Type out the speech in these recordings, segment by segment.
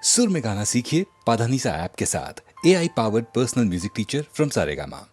सुर में गाना सीखिए पाधानीसा ऐप के साथ। AI powered personal music teacher from Saregama.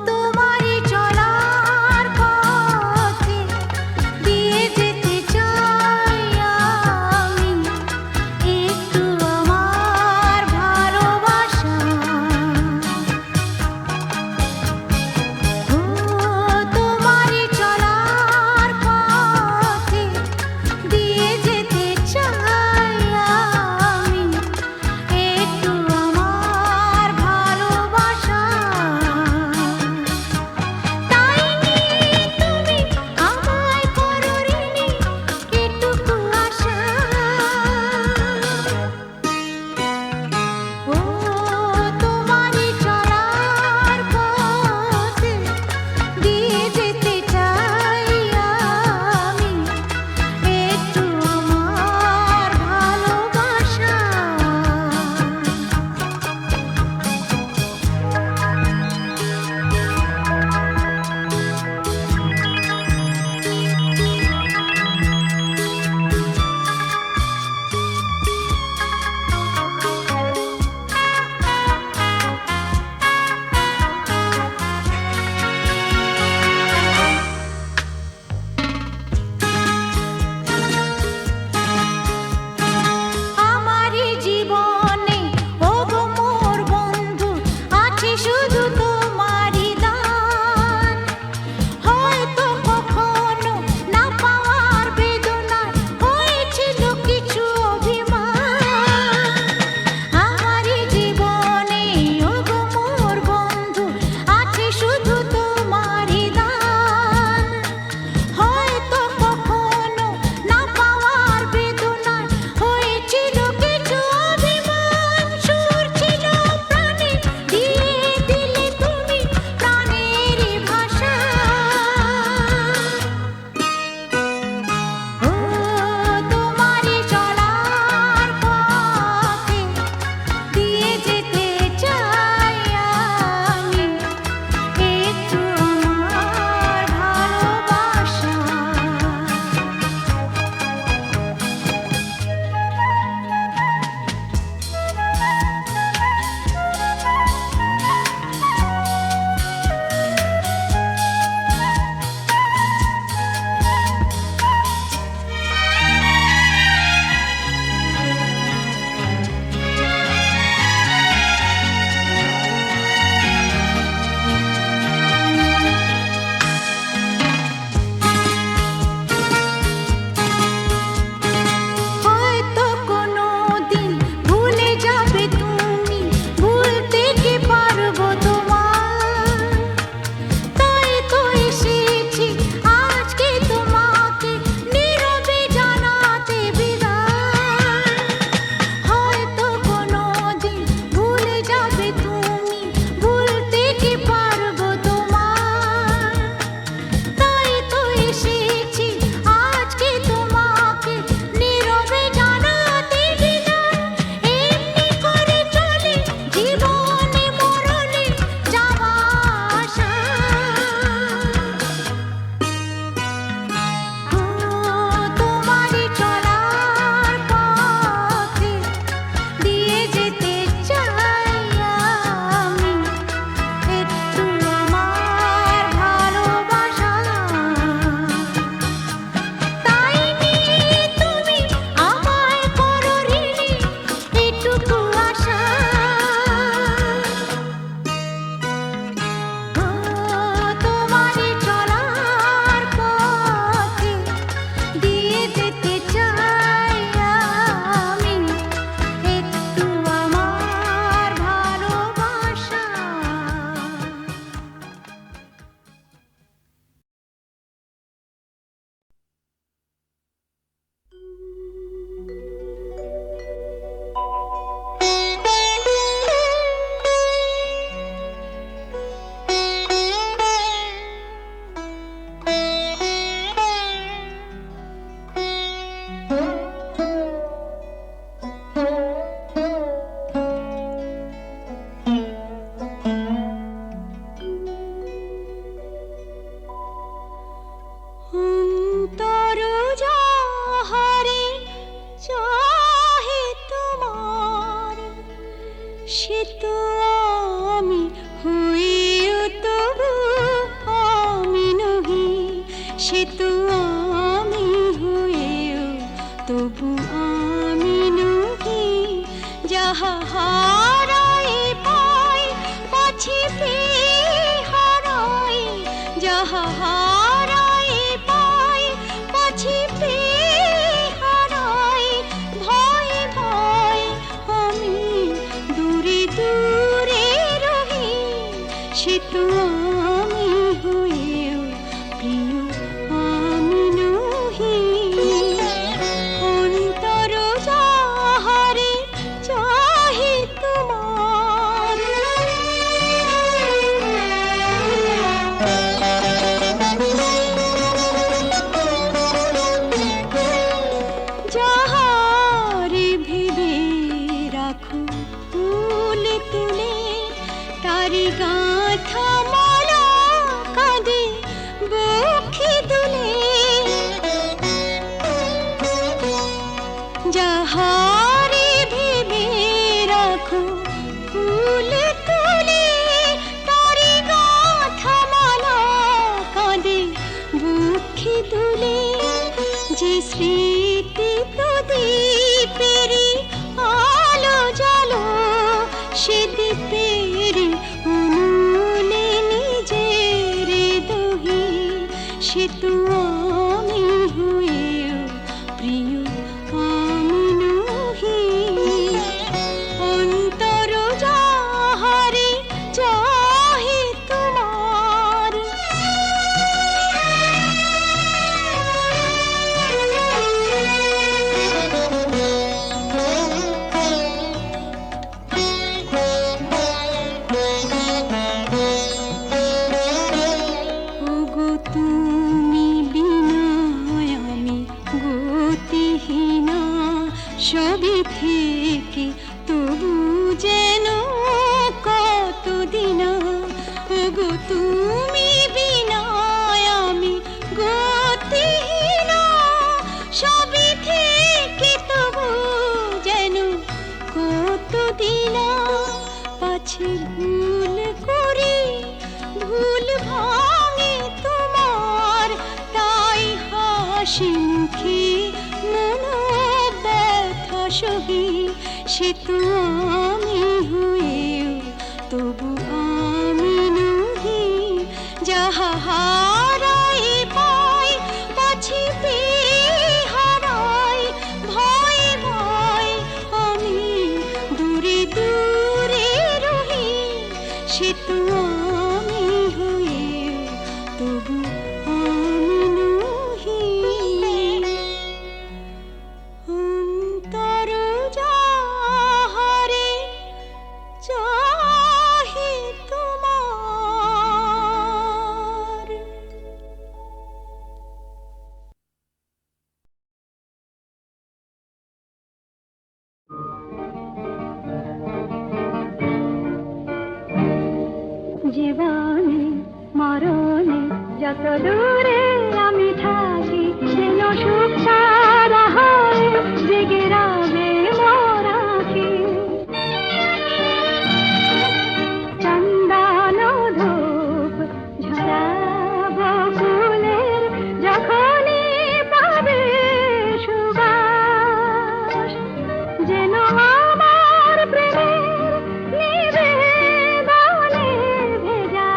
তোমারি চলার পথ আমি হয়েও তবু আমি নহি, সে তো আমি হয়েও তবু আমি নহি। যাহা হারাই পাই পাছি পেয়ে হারাই, যাহা হারাই পাই পাছি পেয়ে হারাই। ভয় ভয় আমি দূরে দূরে রহি, সে তো আমি হয়েও প্রিয় আমি নহি। অন্তর যাহারে চাহে তোমার, যাহারে ভেবে রাখো ফুল তুলে, তারি গাঁথা মালা কাঁদে বক্ষে দুলে। যাহারে ভেবে রাখো ফুল তুলে, তারি গাঁথা মালা কাঁদে বক্ষে দুলে। যে স্মৃতি প্রদীপেরি আলো জালো, সে দীপের উনুনে নিজের দহি, সে তো আমি হয়েও প্রিয় আমি নহি। অন্তর যাহারে চাহে তোমার, ওগো তুমি বিনা আমি গতিহীনা। সবে থেকে তবু যেন কতদিনা, ওগো তুমি বিনা আমি গতিহীনা। সবে থেকে তবু যেন কতদিনা। পাছে ভুল করি ভুল ভাঙে তোমার, তাই হাসি মুখে মন ব্যথা সহি, সে তো আমি হয়েও তবু আমি নহি। যাহা হারাই পাই পাছি পেয়ে হারাই। ভয় ভয় আমি দূরে দূরে রহি, সে তো আমি হয়েও তবু আমি নহি। অন্তর যাহারে চাহে তোমার। জীবনে মরণে যত দূরে আমি থাকি, যেন সুখ সারা হয় জেগে রবে মোর আঁখি। চন্দন ধূপ ঝরাব ফুলের যখনই পাবে সুবাস, যেন আমার প্রেমের নিবেদনে ভেজা,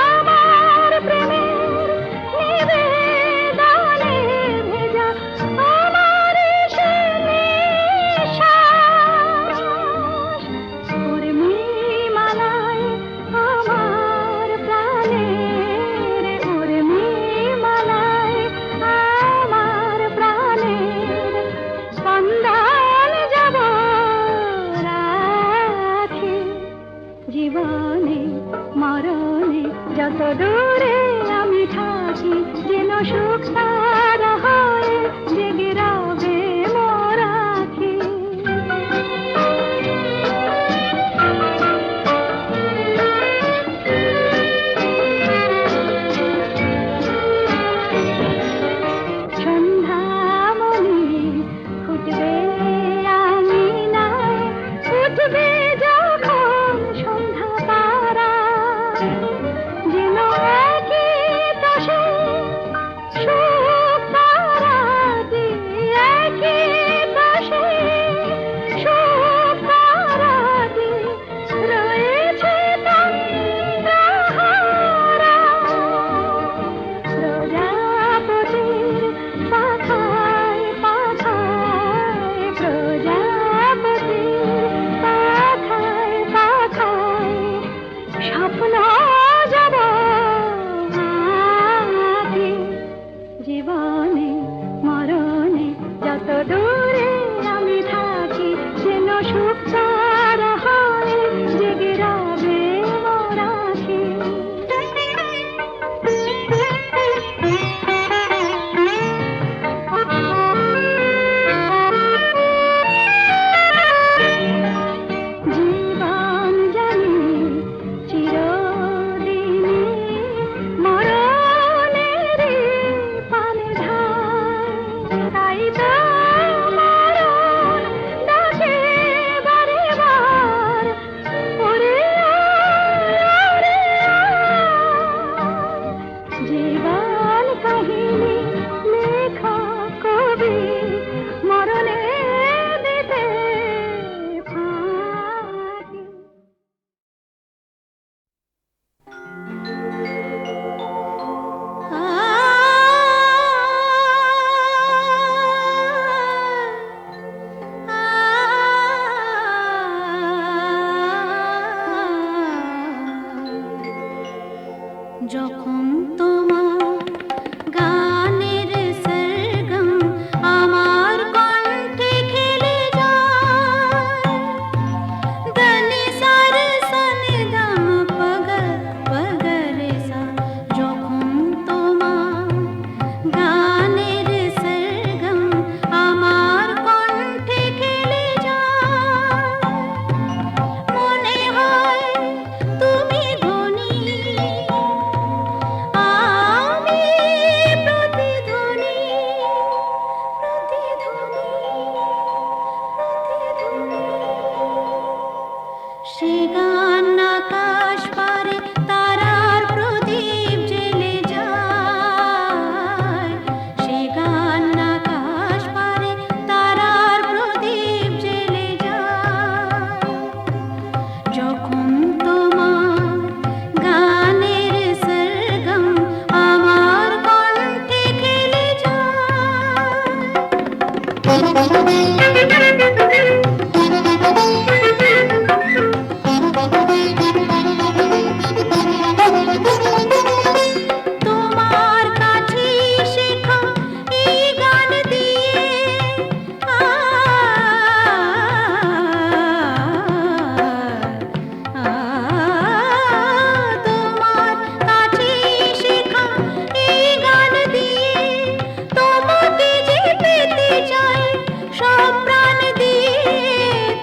আমার প্রেমের নিবেদনে ভেজা, আমার সে নিঃশ্বাস। উর্মিমালায় আমার প্রাণের, উর্মিমালায় আমার প্রাণের স্পন্দন যাব রাখি। জীবনে মরণে যত দূরে আমি থাকি, যেন সুখ সারা হয় জেগে রবে মোর আঁখি। সন্ধ্যামণি ফুটবে আঙিনায়, উঠবে যখন সন্ধ্যা স্বপ্ন যাব আঁকি জীবনে মরণে যত দূরে আমি থাকি যেন সুখ তারা হয় জেগে রবে মোর আঁখি। জীবন জানি চিরদিনই মরণেরই পানে ধায়, তাই তো মরণ ডাকে বারে বার, ওরে আয়, ওরে আয়। জীবন কাহিনী লেখা কবি মরণে দিতে ফাঁকি। যখন তোমার গানের সরগম আমার কণ্ঠে খেলে যায়, দনি সার সনি দম পগ পগরে সা, যখন তোমার গানের সরগম আমার কণ্ঠে খেলে যায়, মনে হয় তুমি ধনী, আমি প্রতিধ্বনি, প্রতিধ্বনি, প্রতিধ্বনি। সে গান আকাশ পারে তারার প্রদীপ জ্বেলে যায়, সে গান আকাশ পারে তারার প্রদীপ জ্বেলে যায়, যখন তোমার গানের সরগম আমার কণ্ঠে খেলে তোমার কাছে শেখা এই গান দিয়ে তোমার কাছে শেখা এই গান দিয়ে তোমাকে যে পেতে চাই সব প্রাণ দিয়ে,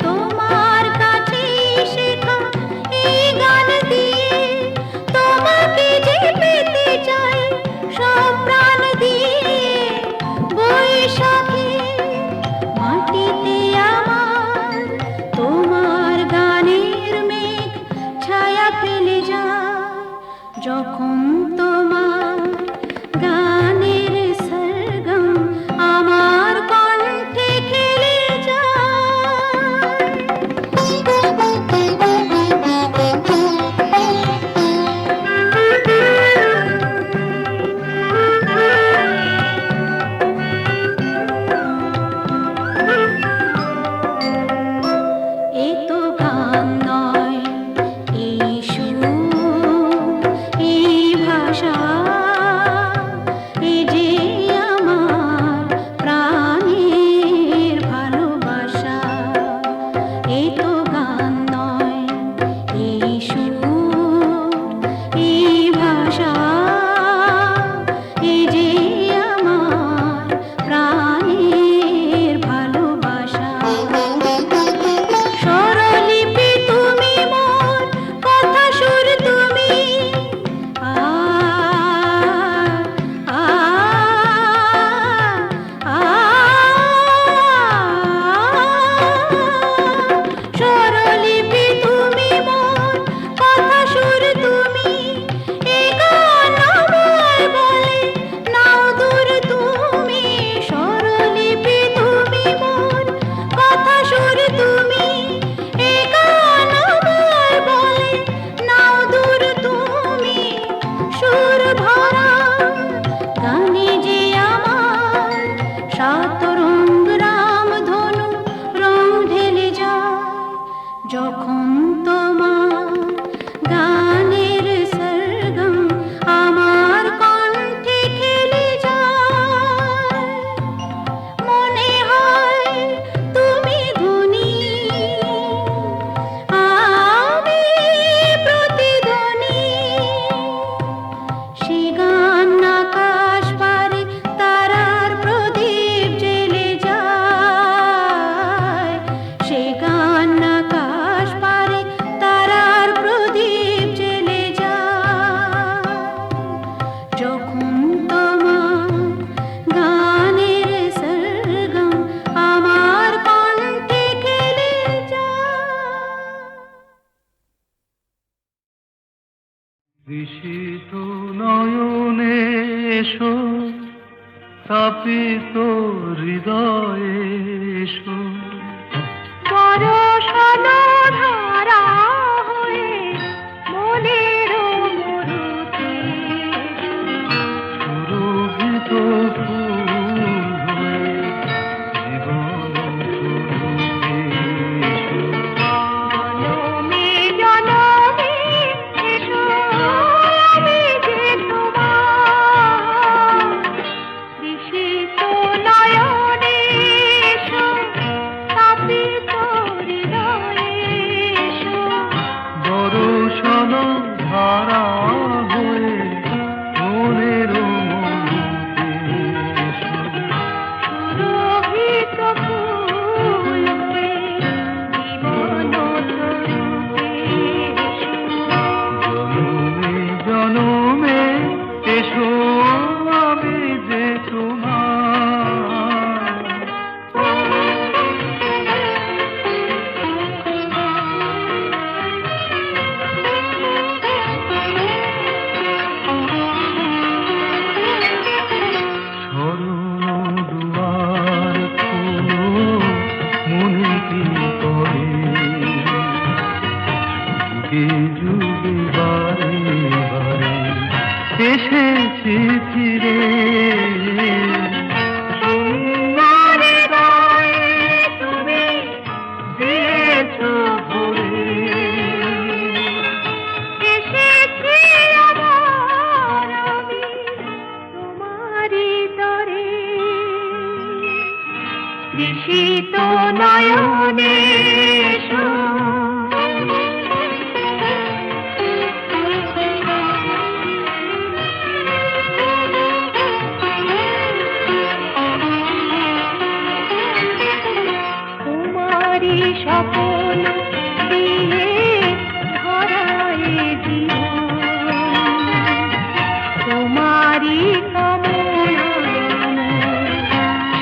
তোমার কাছে শেখা এই গান দিয়ে তোমাকে যে পেতে চাই সব প্রাণ দিয়ে, বৈশাখী মাটিতে আমার তোমার গানের মেঘ ছায়া ফেলে যায়, যখন তোমার গানের সরগম আমার কণ্ঠে খেলে এ তো গান নয়, এই সুর, এই দিশিত নয়নে এসো, তাপিত হৃদয়ে এসো, বরষানো ধারা হয়ে মনের মরুতে সুরভিত ফুল হয়ে জীবন সুরভে এসো। জনমে জনমে এসো, আমি যে তোমার দিশিত নয়নে এসো, তাপিত হৃদয়ে এসো, বরষণ ধারা হয়ে মনের মরুতে এসো। সুরভিত ফুল হয়ে জীবন তরুতে এসো। জনমে জনমে এসো, আমি যে তোমার। শরণ দুয়ার খোলো, মনে কি করে যুগে যুগে বারে বারে এসেছি ফিরে। সুন্দর হৃদয়ে তুমি দিয়েছ ভরে, এসেছি আবার আমি তোমারই তরে, তৃষিত নয়নে এসো। তোমারই স্বপন দিয়ে ধরায় জীবন, তোমারই কামনা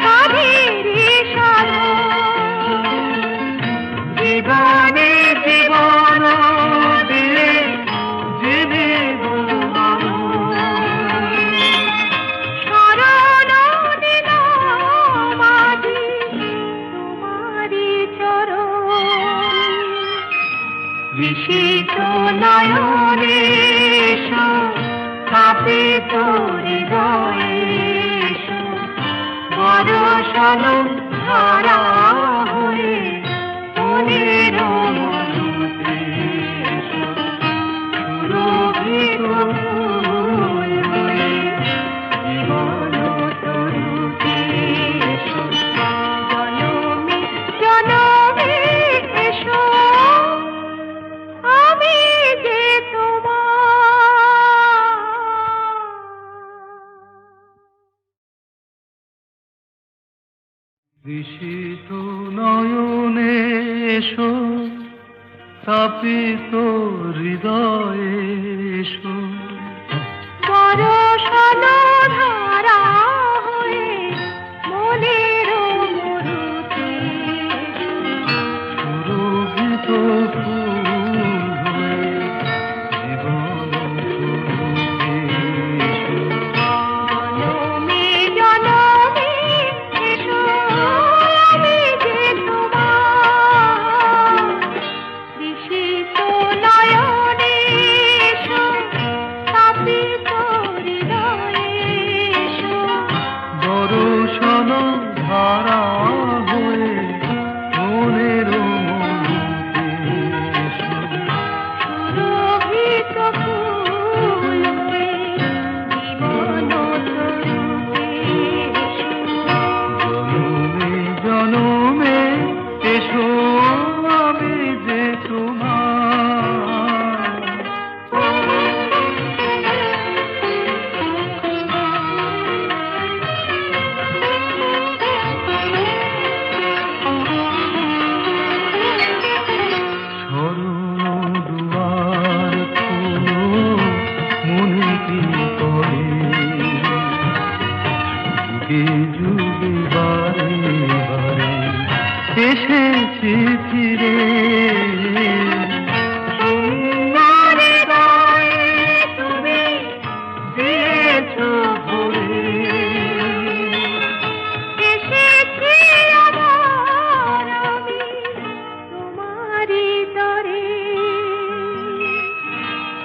সাধেরে সাধন, জীবনে জীবন দিয়ে জেনে শরণ নিলাম আজি তোমারই চরণ, নিশিত নয়নে এসো, তাপিত হৃদয়ে এসো, বরষণ ধারা হয়ে মনের মরুতে এসো। সুরভিত ফুল হয়ে জীবন তরুতে এসো। জনমে জনমে এসো, আমি যে তোমার। দিশিত নয়নে এসো, তাপিত হৃদয়ে এসো, বরষানো ধারা হয়ে মনের মরুতে এসো, সুরভিত ফুল হয়ে জীবন সুরভে এসো। জনমে জনমে এসো, আমি যে তোমার দিশিত নয়নে এসো,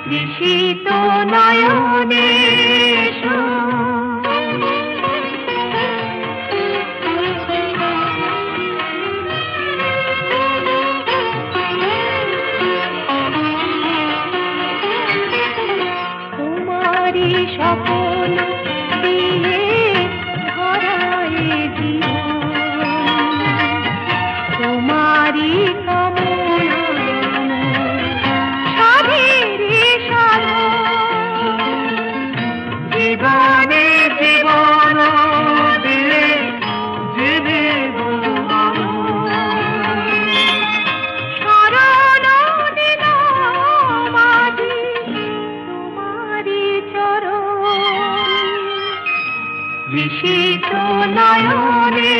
তৃষিত নয়নে এসো। তোমারি স্বপন দিয়ে ধরায় জীবন, তোমারি কামনা সাধেরে সাধন। জীবনে জীবন দিয়ে জীবিব শরণ নিলাম আজি তোমারি চরণ। বিশিত নয়নে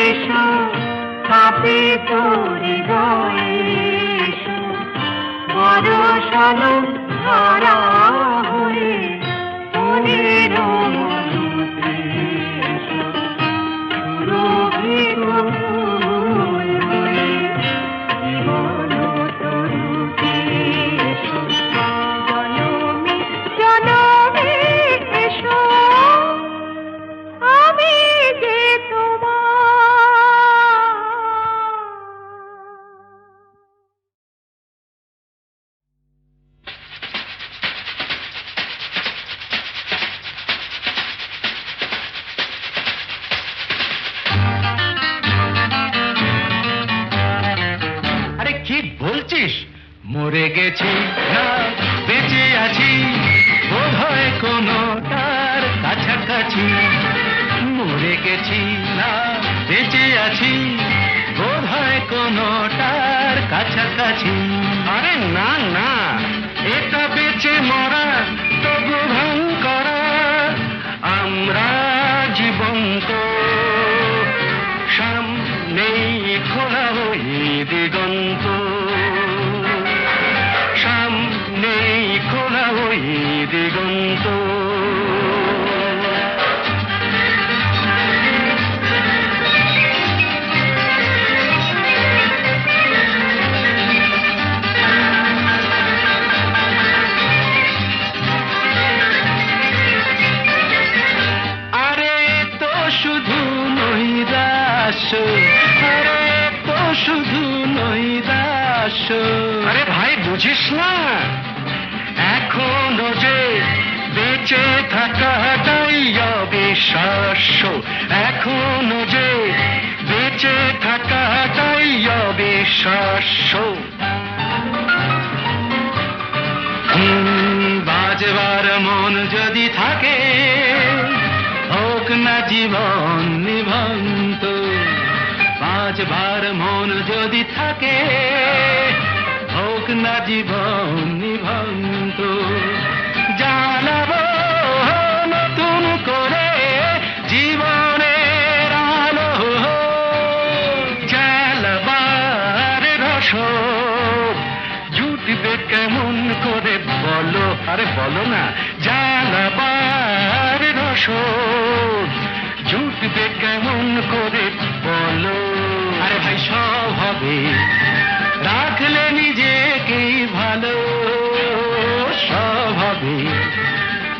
এসো, কাঁপিত হৃদয়ে এসো, বরষালো ধারা হয়ে মনের মধুতে এসো। সুরভিত ফুল হয়ে জীবন তরুতে এসো। জনমে জনমে এসো, আমি যে তোমার। আরে কি বলছিস? মরে গেছি না বেঁচে আছি, বোধ হয় কোনোটার কাছাকাছি। মরে গেছি না বেঁচে আছি, বোধ হয় কোনোটার কাছাকাছি। আরে না না, এটা বেঁচে মরা তবু ভাঙ করা, আমরা জীবন্ত। সামনেই খোলা ওই দিগন্ত, সামনেই খোলা ওই দিগন্ত। আরে তো শুধু নৈরাশ্য, আরে তো শুধু নৈরাশ্য। আরে ভাই বুঝিস না, এখনো যে বেঁচে থাকাটাই অবিশ্বাস্য, এখনো যে বেঁচে থাকাটাই অবিশ্বাস্য। বাজবার মন যদি থাকে, হোক না জীবন নিভন্ত। বাজবার মন যদি থাকে, হোক না জীবন নিভন্ত। জানাবো নতুন করে জীবনের আলো, জ্বালাবার রসদ জুটবে কেমন করে বলো। আরে বলো না, জ্বালাবার রসদ জুটবে কেমন করে বলো। আরে ভাই সব হবে, রাখলে নিজেকেই ভালো। সব হবে,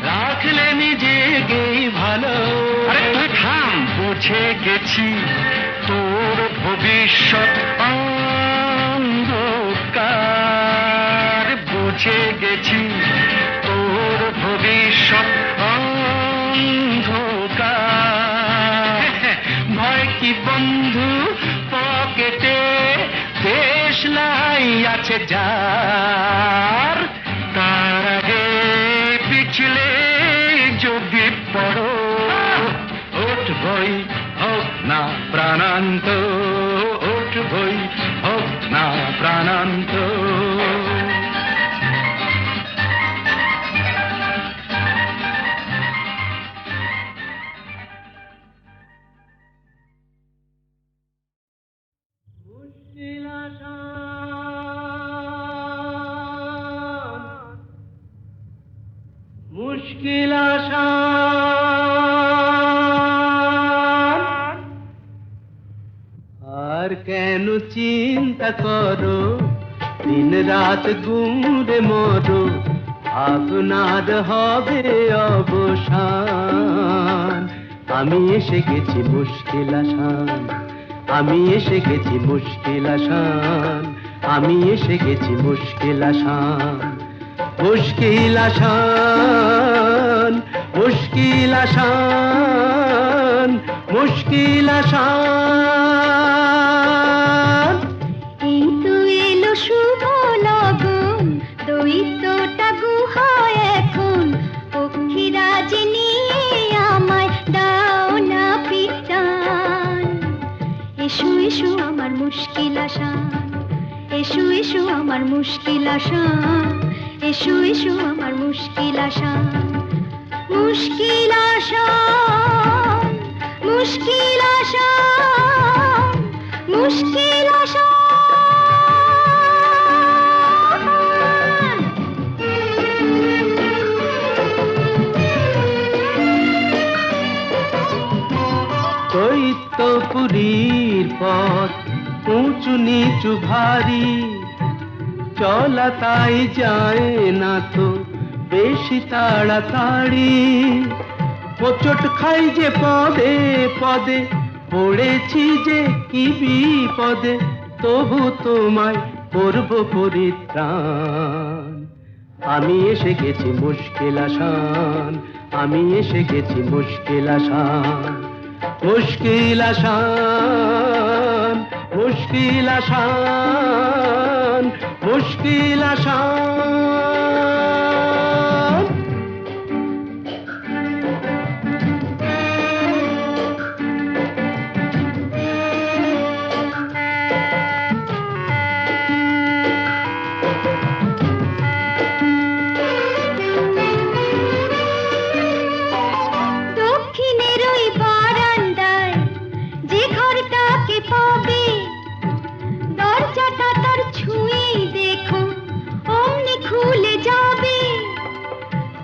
রাখলে নিজেকেই ভালো। আরে তুই থাম, বুঝে গেছি তোর ভবিষ্যৎ অন্ধকার। বুঝে গেছি তোর ভবিষ্যৎ অন্ধকার। ভয় কি বন্ধু পকেটে, দেশলাই আছে যার। তার আগে পিছলে যদি পড়ো, উঠবই হোক না প্রাণান্ত, উঠবই হোক না প্রাণান্ত। মুশকিল আসান, আর কেন চিন্তা করো, দিন রাত গুমরে মরো, ভাবনার হবে অবসান। আমি এসে গেছি মুশকিল আসান, আমি এসে গেছি মুশকিল আসান, আমি এসে গেছি মুশকিল আসান। মুশকিল আসান, মুশকিল আসান, মুশকিল আসান। এই তো এলো শুভ লগন, দৈত্যটা গুহায় এখন, পক্ষীরাজ নিয়ে আমায় দাও না পিটান। এসো এসো আমার মুশকিল আসান, এসো এসো আমার মুশকিল আসান, এসো এসো আমার মুশকিল আসান। মুশকিল আসান, মুশকিল আসান, মুশকিল আসান। দৈত্যপুরীর পথ উঁচু নিচু ভারী, চলা তাই যায় না তো বেশি তাড়াতাড়ি। হোঁচট খাই যে পদে পদে, পড়েছি যে কি বিপদে, তবু তোমায় করব পরিত্রাণ। আমি এসে গেছি মুশকিল আসান, আমি এসে গেছি মুশকিল আসান। মুশকিল আসান, মুশকিল আসান, মুশকিল আসান। দক্ষিণের ওই বারান্দায় যে ঘরটাকে পাবে, দরজাটা তার ছুঁয়েই দেখো অমনি খুলে যাবে।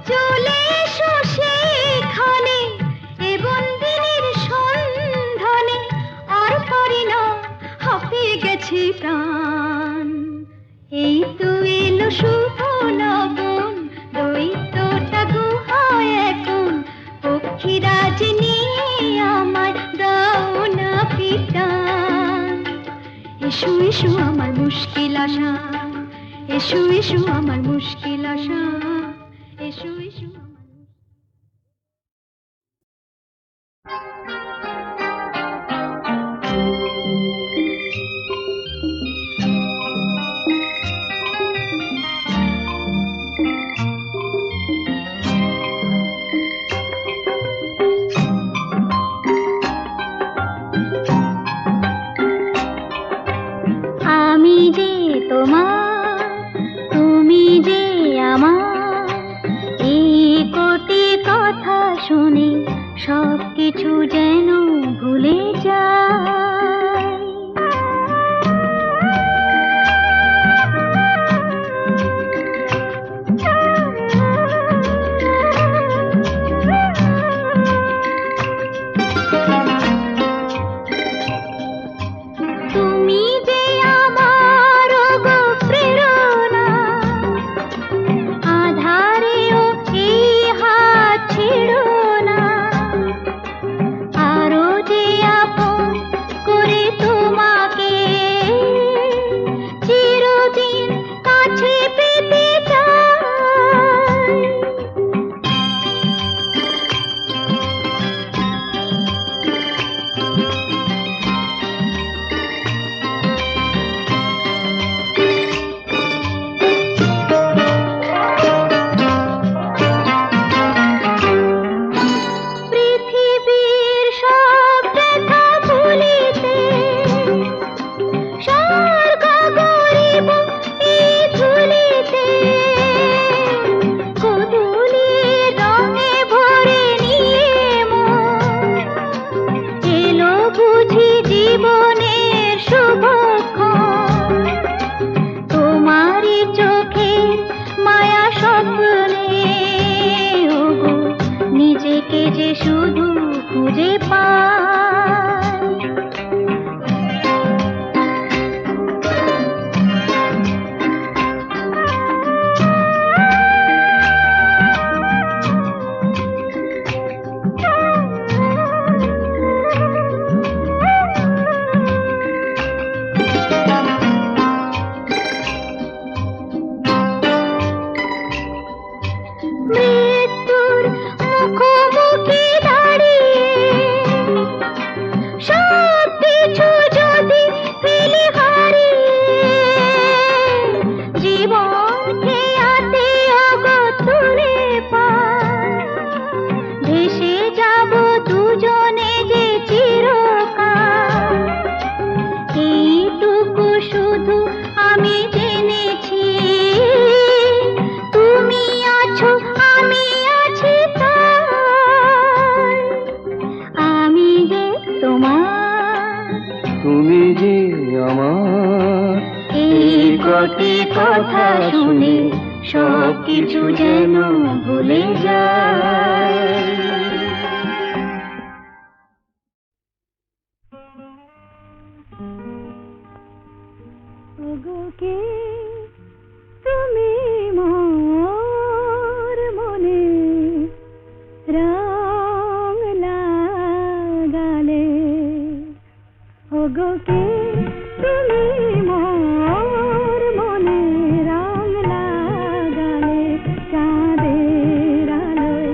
চলে এসো সেখানে এ বন্দিনীর সন্ধানে, আর পারি না হাঁপিয়ে গেছে প্রাণ। এই তো এলো শুভ লগন, দৈত্যটা গুহায় এখন, পক্ষীরাজ নিয়ে আমায় দাও না পিটান। এসো এসো আমার মুশকিল আসান, এসো এসো আমার মুশকিল আসান, এসো এসো আমার আমি যে তোমার, তুমি যে আমার, এই কোটি কথা শুনে সব কিছু যেন ভুলে যায়। তুমি যে আমার গো প্রেরণা, আধারেও এই হাত ছেড়ো না। আরো যে আপন করে তোমাকে চিরদিন কাছে পেতে চাই। পৃথিবীর সব ব্যথা ভুলিতে স্বর্গ গরিব এই ধুলিতে। গোধূলির রঙে ভরে নিয়ে মন, এলো বুঝি জীবনের শুভক্ষণ। তোমারই চোখে মায়া স্বপ্নে ওগো, নিজেকে যে শুধু খুঁজে পাই। যেন ভুলে যায়। ওগো কে তুমি মোর মনে রং লাগালে, ওগো কে তুমি মোর মনে রং লাগালে, চাঁদের আলোয়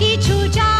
কিছু যা